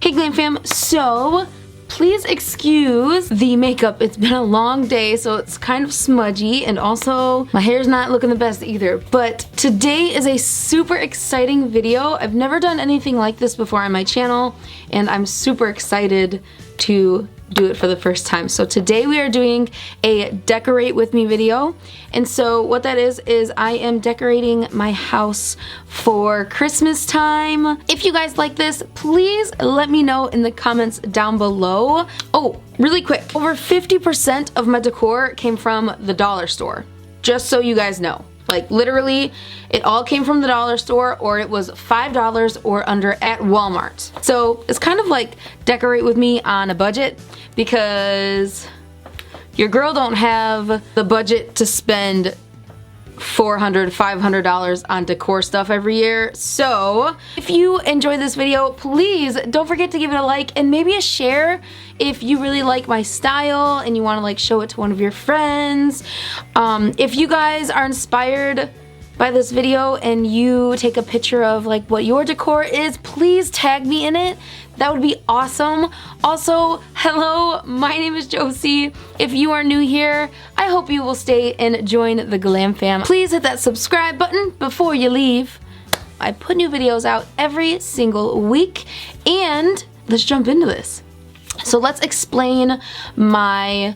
Hey Glam Fam, so please excuse the makeup. It's been a long day, so it's kind of smudgy, and also my hair's not looking the best either. But today is a super exciting video. I've never done anything like this before on my channel, and I'm super excited to do it for the first time. So today we are doing a decorate with me video, and so what that is I am decorating my house for Christmas time. If you guys like this, please let me know in the comments down below. Oh, really quick, over 50% of my decor came from the dollar store, just so you guys know. Like literally, it all came from the dollar store, or it was $5 or under at Walmart. So it's kind of like decorate with me on a budget, because your girl don't have the budget to spend $400, $500 on decor stuff every year. So if you enjoyed this video, please don't forget to give it a like and maybe a share if you really like my style and you want to like show it to one of your friends. If you guys are inspired by this video and you take a picture of like what your decor is, please tag me in it. That would be awesome. Also, hello, my name is Josie. If you are new here, I hope you will stay and join the Glam Fam. Please hit that subscribe button before you leave. I put new videos out every single week, and let's jump into this. So let's explain my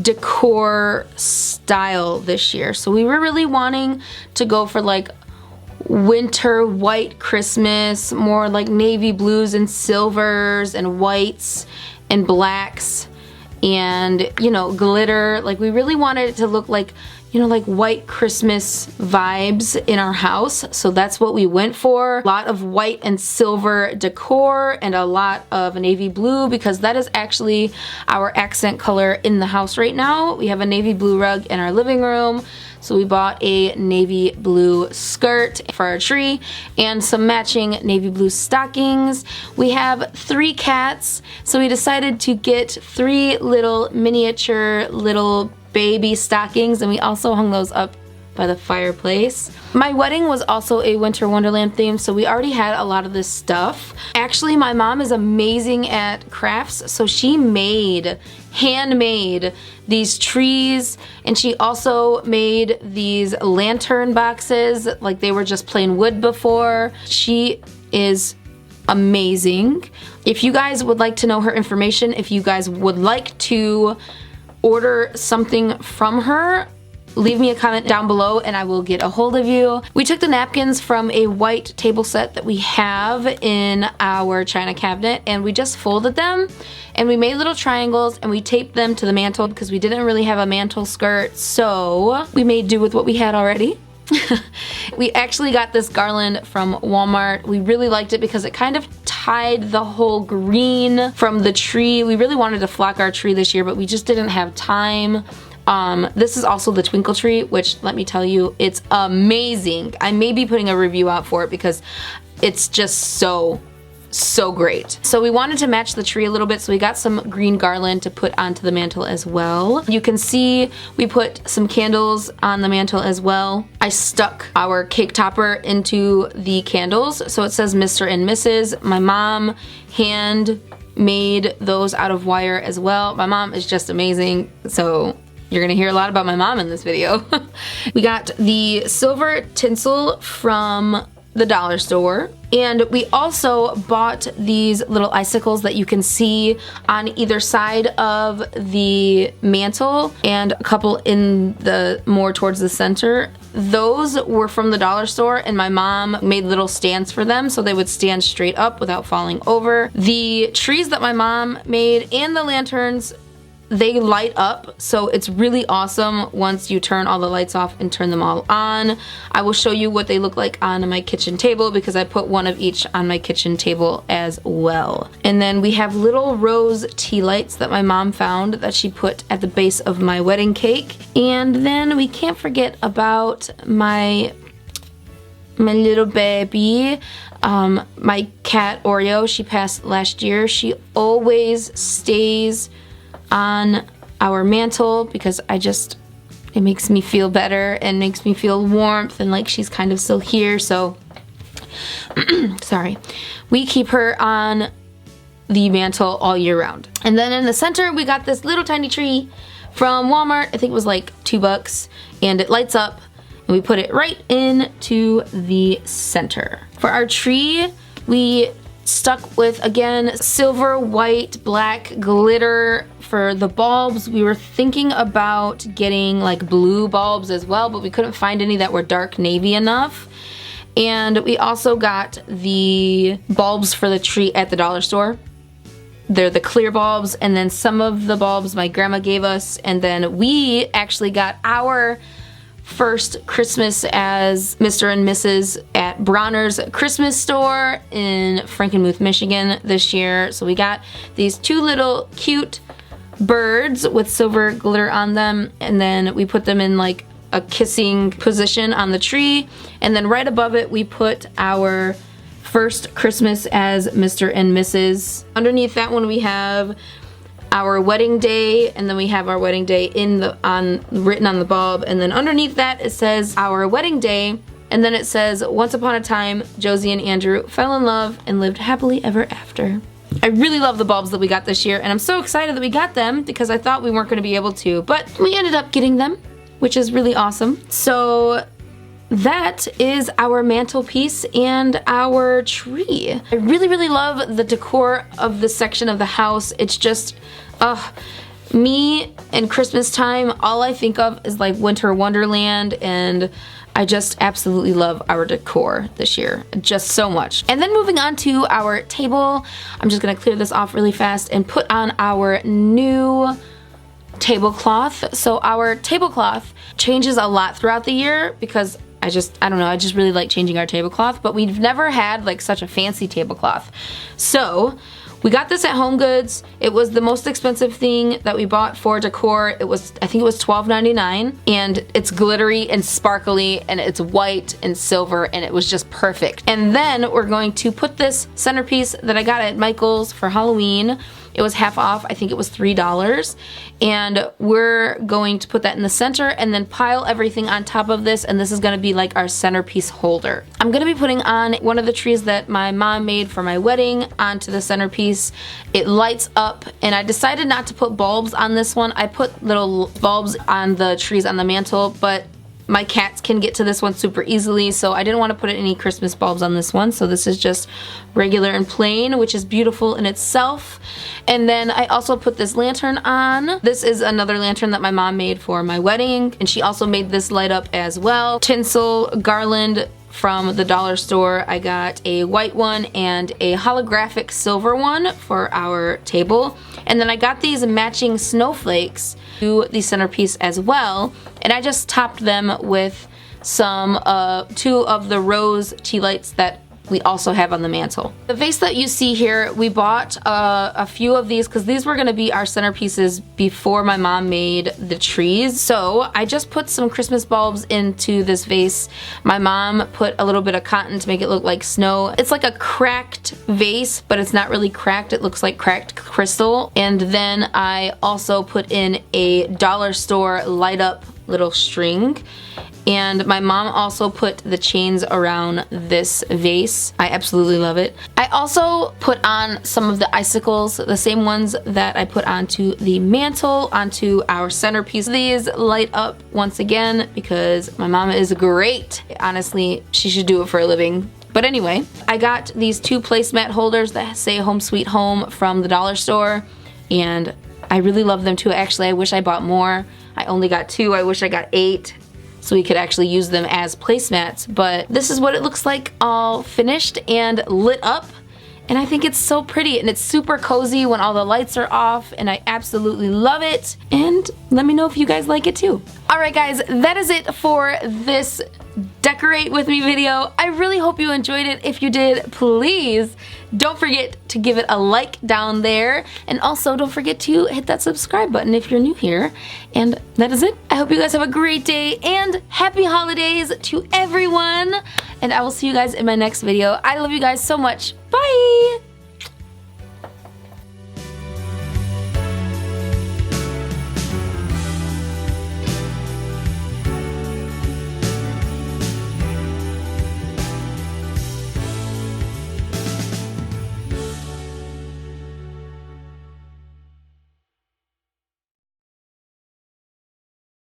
decor style this year. So we were really wanting to go for like winter white Christmas, more like navy blues and silvers and whites and blacks and, you know, glitter. Like we really wanted it to look like, you know, like white Christmas vibes in our house. So that's what we went for. A lot of white and silver decor and a lot of navy blue, because that is actually our accent color in the house right now. We have a navy blue rug in our living room. So we bought a navy blue skirt for our tree and some matching navy blue stockings. We have 3 cats, so we decided to get 3 little miniature little baby stockings, and we also hung those up by the fireplace. My wedding was also a winter wonderland theme, so we already had a lot of this stuff. Actually, my mom is amazing at crafts, so she handmade these trees, and she also made these lantern boxes, like they were just plain wood before. She is amazing. If you guys would like to know her information, if you guys would like to order something from her, leave me a comment down below and I will get a hold of you. We took the napkins from a white table set that we have in our china cabinet, and we just folded them and we made little triangles and we taped them to the mantle because we didn't really have a mantle skirt, so we made do with what we had already. We actually got this garland from Walmart. We really liked it because it kind of tied the whole green from the tree. We really wanted to flock our tree this year, but we just didn't have time. This is also the twinkle tree, which, let me tell you, it's amazing. I may be putting a review out for it because it's just so great. So we wanted to match the tree a little bit, so we got some green garland to put onto the mantle as well. You can see we put some candles on the mantle as well. I stuck our cake topper into the candles, so it says Mr. and Mrs. My mom hand made those out of wire as well. My mom is just amazing, so you're gonna hear a lot about my mom in this video. We got the silver tinsel from the dollar store, and we also bought these little icicles that you can see on either side of the mantle and a couple in the more towards the center. Those were from the dollar store, and my mom made little stands for them so they would stand straight up without falling over. The trees that my mom made and the lanterns, they light up, so it's really awesome once you turn all the lights off and turn them all on. I will show you what they look like on my kitchen table because I put one of each on my kitchen table as well. And then we have little rose tea lights that my mom found that she put at the base of my wedding cake. And then we can't forget about my little baby, my cat Oreo. She passed last year. She always stays on our mantle because it makes me feel better and makes me feel warmth and like she's kind of still here. So sorry, we keep her on the mantle all year round. And then in the center, we got this little tiny tree from Walmart. I think it was like $2, and it lights up, and we put it right into the center. For our tree, we stuck with, again, silver, white, black glitter. For the bulbs, we were thinking about getting like blue bulbs as well, but we couldn't find any that were dark navy enough. And we also got the bulbs for the tree at the dollar store. They're the clear bulbs, and then some of the bulbs my grandma gave us, and then we actually got our first Christmas as Mr. and Mrs. at Bronner's Christmas store in Frankenmuth, Michigan this year. So we got these 2 little cute birds with silver glitter on them, and then we put them in like a kissing position on the tree, and then right above it we put our first Christmas as Mr. and Mrs. Underneath that one we have our wedding day, and then we have our wedding day written on the bulb, and then underneath that it says our wedding day, and then it says, once upon a time Josie and Andrew fell in love and lived happily ever after. I really love the bulbs that we got this year, and I'm so excited that we got them because I thought we weren't going to be able to, but we ended up getting them, which is really awesome. So that is our mantelpiece and our tree. I really, really love the decor of this section of the house. It's just, me and Christmas time, all I think of is like winter wonderland, and I just absolutely love our decor this year, just so much. And then moving on to our table, I'm just gonna clear this off really fast and put on our new tablecloth. So our tablecloth changes a lot throughout the year because I don't know, I just really like changing our tablecloth, but we've never had like such a fancy tablecloth. So we got this at HomeGoods. It was the most expensive thing that we bought for decor. I think it was $12.99, and it's glittery and sparkly, and it's white and silver, and it was just perfect. And then we're going to put this centerpiece that I got at Michael's for Halloween. It was half off, I think it was $3, and we're going to put that in the center and then pile everything on top of this, and this is gonna be like our centerpiece holder. I'm gonna be putting on one of the trees that my mom made for my wedding onto the centerpiece. It lights up, and I decided not to put bulbs on this one. I put little bulbs on the trees on the mantle, but my cats can get to this one super easily, so I didn't want to put any Christmas bulbs on this one, so this is just regular and plain, which is beautiful in itself. And then I also put this lantern on. This is another lantern that my mom made for my wedding, and she also made this light up as well. Tinsel garland from the dollar store. I got a white one and a holographic silver one for our table. And then I got these matching snowflakes to the centerpiece as well, and I just topped them with some 2 of the rose tea lights that we also have on the mantle. The vase that you see here, we bought a few of these because these were going to be our centerpieces before my mom made the trees. So I just put some Christmas bulbs into this vase. My mom put a little bit of cotton to make it look like snow. It's like a cracked vase, but it's not really cracked. It looks like cracked crystal. And then I also put in a dollar store light up little string. And my mom also put the chains around this vase. I absolutely love it. I also put on some of the icicles, the same ones that I put onto the mantle, onto our centerpiece. These light up once again because my mama is great. Honestly, she should do it for a living. But anyway, I got these 2 placemat holders that say Home Sweet Home from the dollar store, and I really love them too. Actually, I wish I bought more. I only got 2. I wish I got 8. So we could actually use them as placemats, but this is what it looks like all finished and lit up, and I think it's so pretty, and it's super cozy when all the lights are off, and I absolutely love it. And let me know if you guys like it too. Alright guys, that is it for this decorate with me video. I really hope you enjoyed it. If you did, please don't forget to give it a like down there, and also don't forget to hit that subscribe button if you're new here. And that is it. I hope you guys have a great day and happy holidays to everyone, and I will see you guys in my next video. I love you guys so much. Bye.